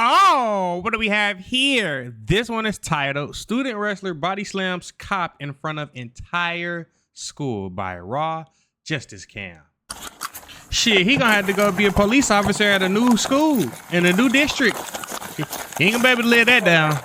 Oh, what do we have here? This one is titled Student Wrestler Body Slams Cop in Front of Entire School by Raw Justice Cam. Shit, he gonna have to go be a police officer at a new school in a new district. He ain't gonna be able to lay that down.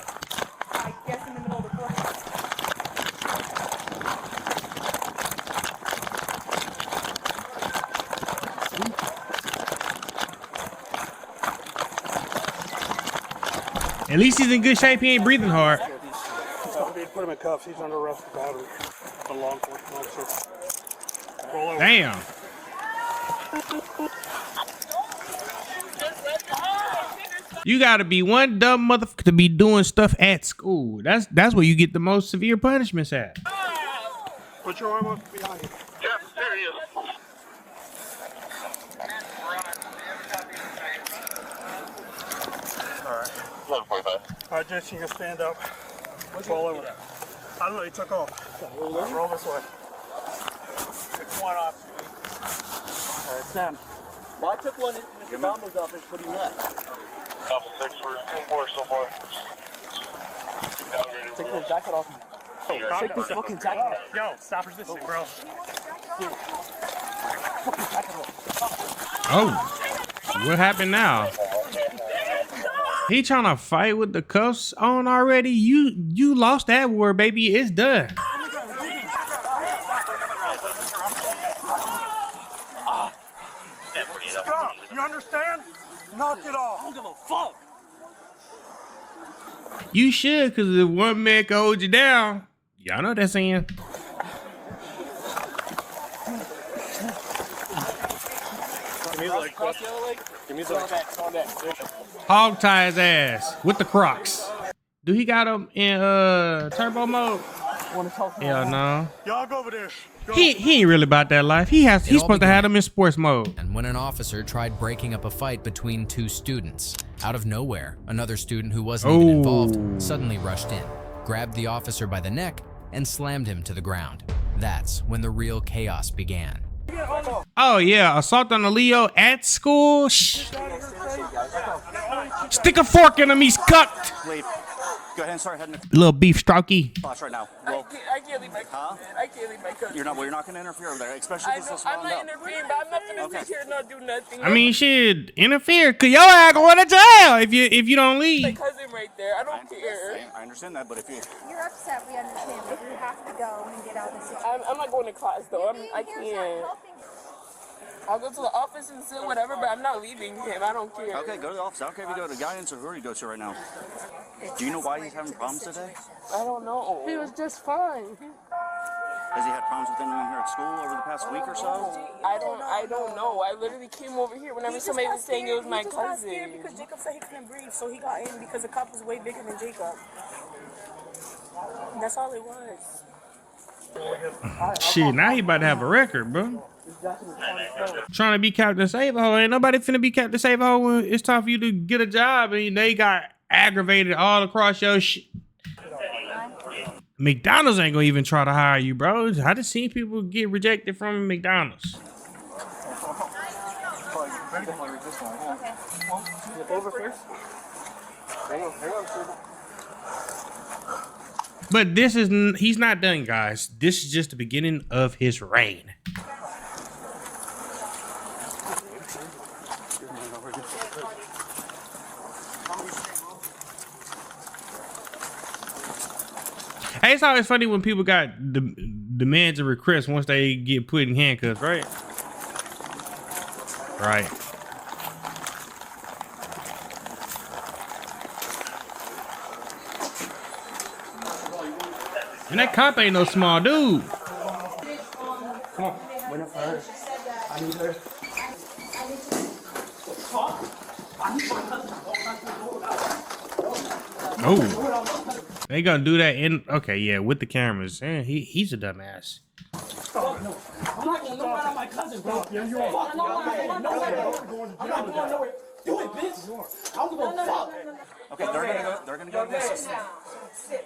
At least he's in good shape. He ain't breathing hard. Put him in cuffs. He's under arrest for battery. The law enforcement officer. Damn. You gotta be one dumb motherfucker to be doing stuff at school. That's where you get the most severe punishments at. Put your arm up behind you. Yep, there he is. Alright. 11:45. Alright, Jason, you can stand up. Fall over. I don't know, he took off. Roll this way. It's one off. Alright, Sam. Well, I took one in Mr. Bombo's office, but he left. Couple 6 for 4 so far. Take the jacket off. Take this fucking jacket off. Yo, stop resisting, bro. Oh, what happened now? He trying to fight with the cuffs on already? You lost that war, baby. It's done. Stop! You understand? Knock it off. I don't give a fuck. You should, because if one man can hold you down, y'all know what that's saying. Hog tie his ass with the Crocs. Do he got him in turbo mode? Hell no. Y'all go over there. Go. He ain't really about that life. He's supposed to have him in sports mode. And when an officer tried breaking up a fight between two students, out of nowhere, another student who wasn't even involved suddenly rushed in, grabbed the officer by the neck, and slammed him to the ground. That's when the real chaos began. Oh yeah, assault on a Leo at school? Shh. Stick a fork in him, he's cucked. Leave. Go ahead and start heading to Little beef strokey. class right now. I can't leave my cousin. I can't leave my cousin. You're not going to interfere over there, especially if this is I'm wound not up. interfering, but I'm not gonna sit here and not do nothing. I mean, shit, interfere, cause your ass going to jail if you don't my leave. cousin right there. I don't care. I understand that, but if you... You're upset, we understand, but you have to go and get out of the situation. I'm not going to class though. I can't. I'll go to the office and sit whatever, but I'm not leaving him. I don't care. Okay, go to the office. I don't care if you go to guidance or who you go to right now. Do you know why he's having problems today? I don't know. He was just fine. Has he had problems with anyone here at school over the past week or so? I don't know. I literally came over here whenever somebody was saying it was my cousin. Because Jacob said he couldn't breathe, so he got in because the cop was way bigger than Jacob. That's all it was. Shit, now he about to have a record, bro. Trying to be Captain Save-A-Ho. Ain't nobody finna be Captain Save-A-Ho when it's time for you to get a job and they got aggravated all across your shit. McDonald's ain't gonna even try to hire you, bro. I just seen people get rejected from McDonald's. But he's not done, guys. This is just the beginning of his reign. Hey, it's always funny when people got demands and requests once they get put in handcuffs, right? Right. And that cop ain't no small dude. Come on, wait up for her. I need her. Oh. They gonna do that in okay, yeah, with the cameras. He's a dumbass. I'm not going nowhere on my cousin, bro. Yeah, you are. I'm not going nowhere. Do it, bitch. I don't give a fuck. Okay, they're gonna go to the assistant. Sit.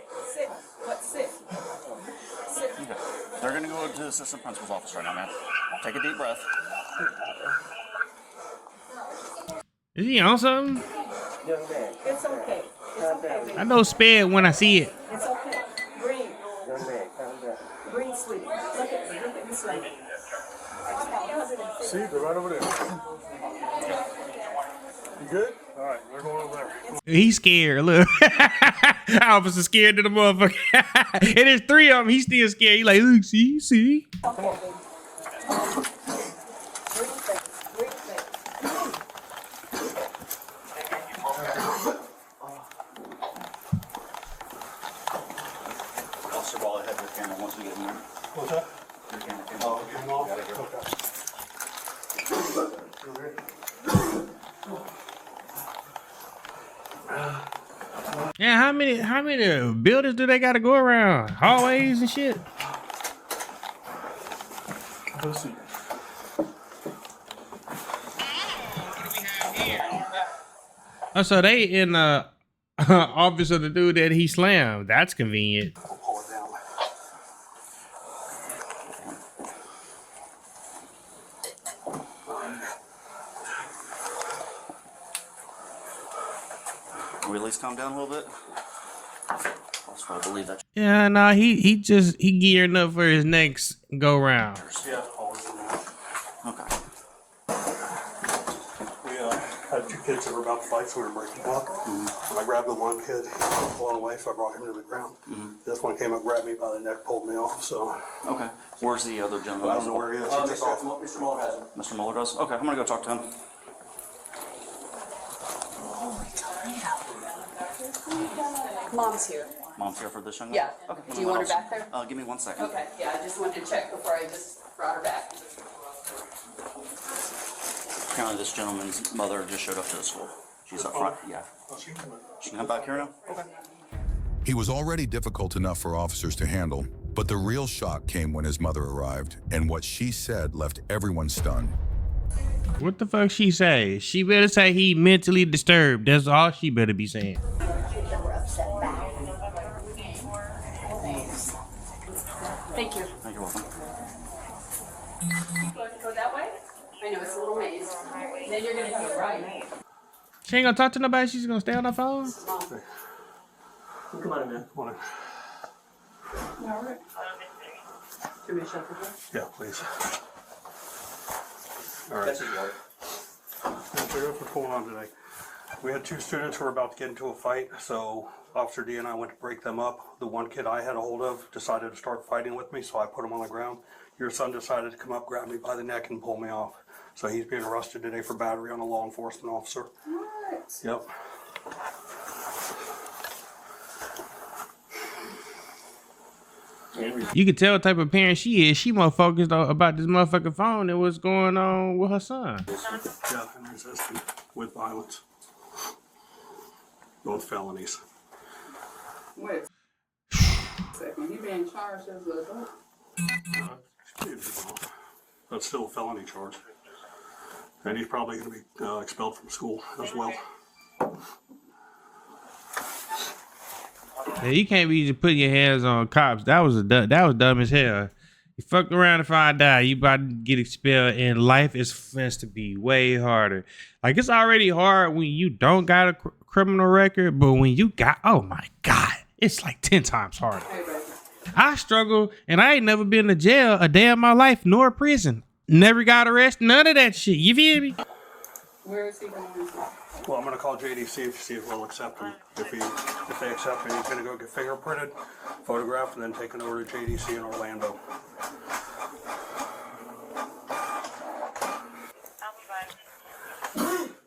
Okay. They're gonna go to the assistant principal's office right now, man. Take a deep breath. Is he on something? It's okay. It's okay, baby. I know sped when I see it. It's okay. Breathe. Breathe, sweetie. Look at me. Look at me, sweetie. See, they're right over there. You good? All right, they're going over there. He's scared. Look, officer scared to the motherfucker. And there's 3 of them. He's still scared. He like, look, see. Officer Ball, I have your camera once we get in there. What's that? Your camera. Oh, getting off? Yeah, how many buildings do they gotta go around? Hallways and shit. Let's see. Oh, so they in the office of the dude that he slammed. That's convenient. I'll pull it down. Can we at least calm down a little bit? Officer Ball, I believe that. Yeah, no, he gearing up for his next go round. Yeah, always in there. Okay. We had 2 kids that were about to fight, so we were breaking up. I grabbed the one kid, blown away, so I brought him to the ground. This one came up, grabbed me by the neck, pulled me off. So Okay. Where's the other gentleman? I don't know where he is. He took off. Mr. Muller has him. Mr. Muller does? Okay, I'm gonna go talk to him. Mom's here. Mom's here for this young man? Yeah. Okay. Do you want her back there? Give me 1 second. Okay, yeah, I just wanted to check before I just brought her back. Apparently this gentleman's mother just showed up to the school. She's up front, yeah. She can come back here now? Okay. He was already difficult enough for officers to handle, but the real shock came when his mother arrived, and what she said left everyone stunned. What the fuck she say? She better say he mentally disturbed. That's all she better be saying. Thank you. Thank you, welcome. Go that way? I know, it's a little maze. Then you're gonna go right. She ain't gonna talk to nobody. She's gonna stay on her phone. Come on in, man. Come on in. All right. Give me a shot for her. Yeah, please. All right. That's what's going on today. We had 2 students who were about to get into a fight, so Officer D and I went to break them up. The one kid I had a hold of decided to start fighting with me, so I put him on the ground. Your son decided to come up, grab me by the neck, and pull me off. So he's being arrested today for battery on a law enforcement officer. What? Yep. You can tell what type of parent she is. She more focused about this motherfucking phone than what's going on with her son. Yeah, and resisting with violence. Both felonies. Wait a second. You being charged as an adult? That's still a felony charge. And he's probably going to be expelled from school as well. Yeah, you can't be just putting your hands on cops. That was dumb as hell. You fucked around and find out you about to get expelled, and life is fenced to be way harder. Like, it's already hard when you don't got a criminal record, but when you got, oh my God, it's like 10 times harder. I struggle, and I ain't never been to jail a day in my life, nor prison. Never got arrested, none of that shit. You feel me? Where is he going? Well, I'm going to call JDC to see if we'll accept him. If they accept him, he's going to go get fingerprinted, photographed, and then taken over to JDC in Orlando.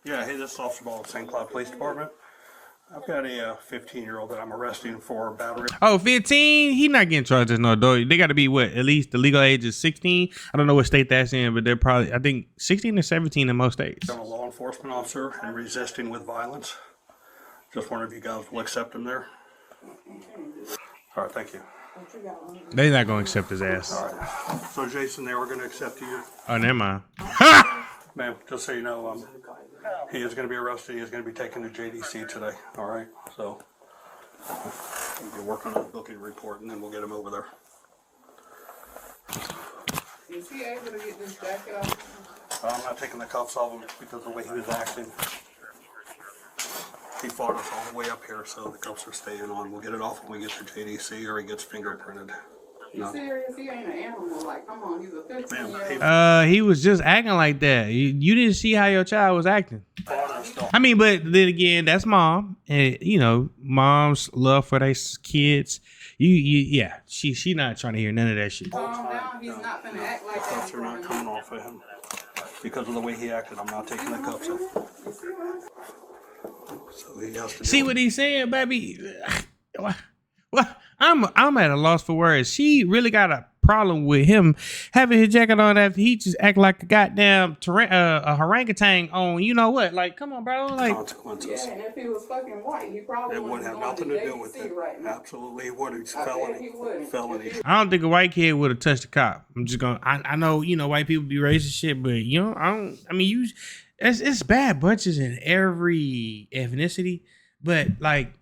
Yeah, hey, this is Officer Ball of St. Cloud Police Department. I've got a 15-year-old that I'm arresting for battery. Oh, 15? He not getting charged as no adult. They got to be what? At least the legal age is 16. I don't know what state that's in, but they're probably, I think, 16 or 17 in most states. I'm a law enforcement officer and resisting with violence. Just wondering if you guys will accept him there. All right, thank you. They not going to accept his ass. All right. So, Jason, they were going to accept you. Oh, never mind. Ma'am, just so you know, he is going to be arrested. He is going to be taken to JDC today. All right. So we'll work on a booking report, and then we'll get him over there. Is he able to get this jacket off? I'm not taking the cuffs off him because of the way he was acting. He fought us all the way up here, so the cuffs are staying on. We'll get it off when we get to JDC or he gets fingerprinted. You serious? He ain't an animal. Like, come on, he's a 15-year-old. He was just acting like that. You didn't see how your child was acting. I mean, but then again, that's mom, and you know, mom's love for their kids. Yeah, she not trying to hear none of that shit. Calm down. He's not gonna act like The that. cuffs are not coming off of him because of the way he acted. I'm not taking the cuffs off. So he has to See what he's saying, baby? Well, I'm at a loss for words. She really got a problem with him having his jacket on after he just act like a goddamn a orangutan on you know what? Like, come on, bro. Like consequences. Yeah, and if he was fucking white, he probably It wouldn't have nothing to do with it. Right now. Absolutely, it would. It's I bet felony. he wouldn't. Felony. I don't think a white kid would have touched a cop. I'm just gonna. I know you know white people be racist shit, but you know I don't. I mean you. It's bad bunches in every ethnicity, but like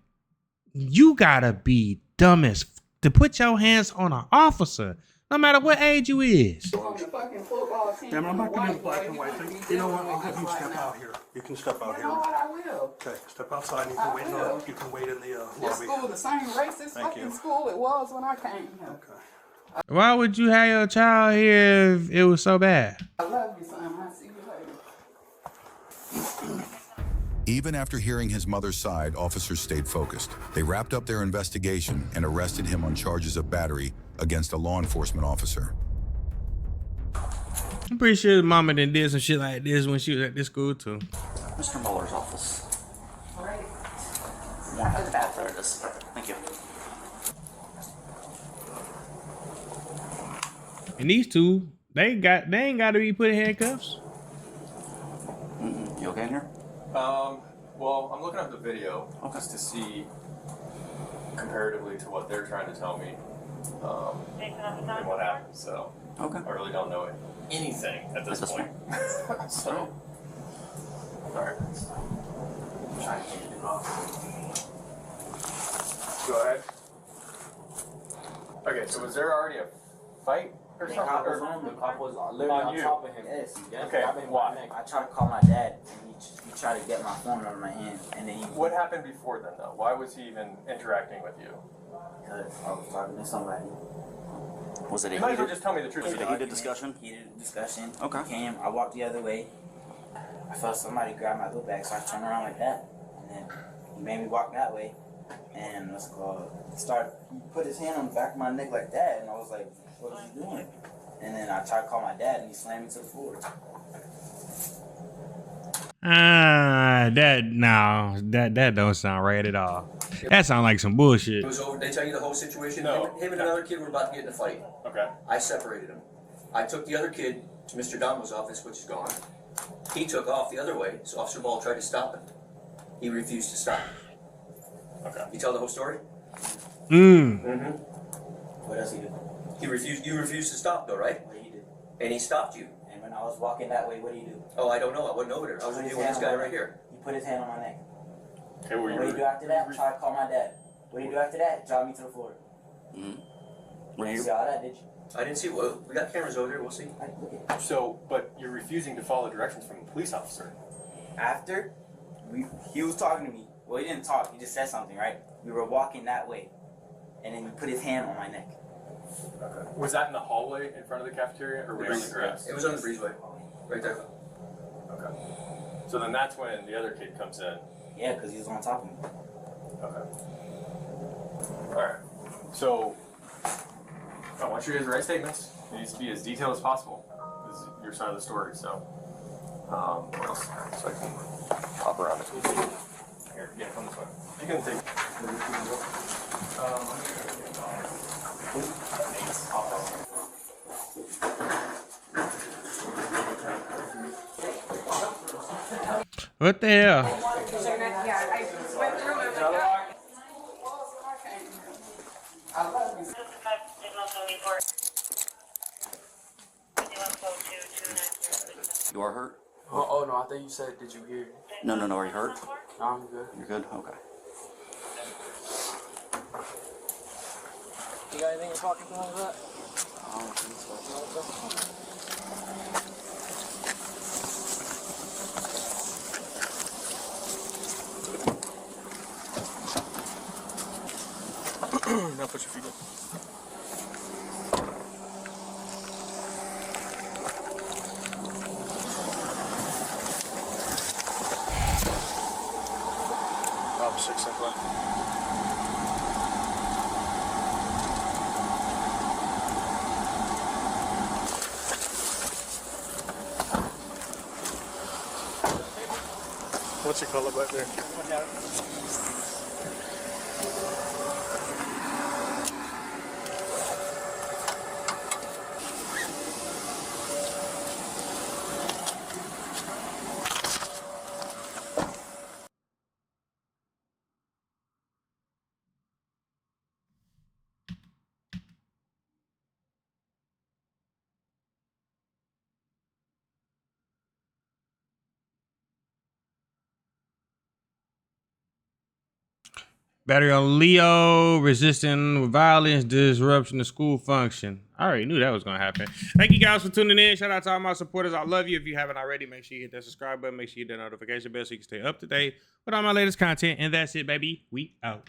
you gotta be dumb as to put your hands on an officer, no matter what age you is. On the fucking football team. I'm not gonna do the white black boy, and white he thing. wouldn't be You know what? dealing I'll with have you us step right out now. here. You can step out You here. know what? I will. Okay, step outside. You can wait. You can wait in the This lobby. school, the same racist Thank fucking you. school it was when I came here. Okay. Why would you have your child here if it was so bad? I love you, son. I'll see you later. Even after hearing his mother's side, officers stayed focused. They wrapped up their investigation and arrested him on charges of battery against a law enforcement officer. I'm pretty sure his mama did some shit like this when she was at this school too. Mr. Muller's office. All right. There it is. Thank you. And these two, they ain't got to be put in handcuffs. You okay in here? Well, I'm looking up the video just to see comparatively to what they're trying to tell me and what happened. So I really don't know anything at this point. So, all right. Trying to get it off. Go ahead. Okay, so was there already a fight or something? The cop was literally on top of him. Yes, Okay, why? I tried to call my dad, and he tried to get my phone out of my hand, and then he. What happened before then, though? Why was he even interacting with you? Because I was talking to somebody. Was it a You might as well heated? just tell me the truth. Was it a heated discussion? Heated discussion. Okay. He came, I walked the other way. I felt somebody grab my book bag, so I turned around like that, and then he made me walk that way. And what's it called? He put his hand on the back of my neck like that, and I was like, "What is he doing?" And then I tried to call my dad, and he slammed me to the floor. That don't sound right at all. That sounds like some bullshit. It was over. They tell you the whole situation. No. Him and another kid were about to get in a fight. Okay. I separated them. I took the other kid to Mr. Donald's office, which is gone. He took off the other way, so Officer Ball tried to stop him. He refused to stop. Okay. You tell the whole story? Mm-hmm. What else he did? He refused. You refused to stop, though, right? What he did? And he stopped you. And when I was walking that way, what did he do? Oh, I don't know. I wasn't over there. I was with you with this guy right here. He put his hand on my neck. Okay, What did he do after that? Try to call my dad. What did he do after that? Drop me to the floor. Were You you? see all that, did you? I didn't see. Well, we got cameras over there. We'll see. So, but you're refusing to follow directions from the police officer. After, he was talking to me. Well, he didn't talk. He just said something, right? We were walking that way, and then he put his hand on my neck. Okay. Was that in the hallway in front of the cafeteria, or were you on the grass? It was on the breezeway, right there. Okay. So then that's when the other kid comes in. Yeah, because he was on top of me. Okay. All right. So I want you guys to write statements. It needs to be as detailed as possible. This is your side of the story. So, what else? So I can hop around it. Here, yeah, come this way. You can take. What the hell? You are hurt? Oh no, I thought you said, did you hear? No. Are you hurt? No, I'm good. You're good? Okay. You got anything to talk about that? I don't think so. Now put your feet up. Opposite, step left. What's your color back there? Battery on Leo, resisting with violence, disruption of school function. I already knew that was going to happen. Thank you guys for tuning in. Shout out to all my supporters. I love you. If you haven't already, make sure you hit that subscribe button. Make sure you hit that notification bell so you can stay up to date with all my latest content. And that's it, baby. We out.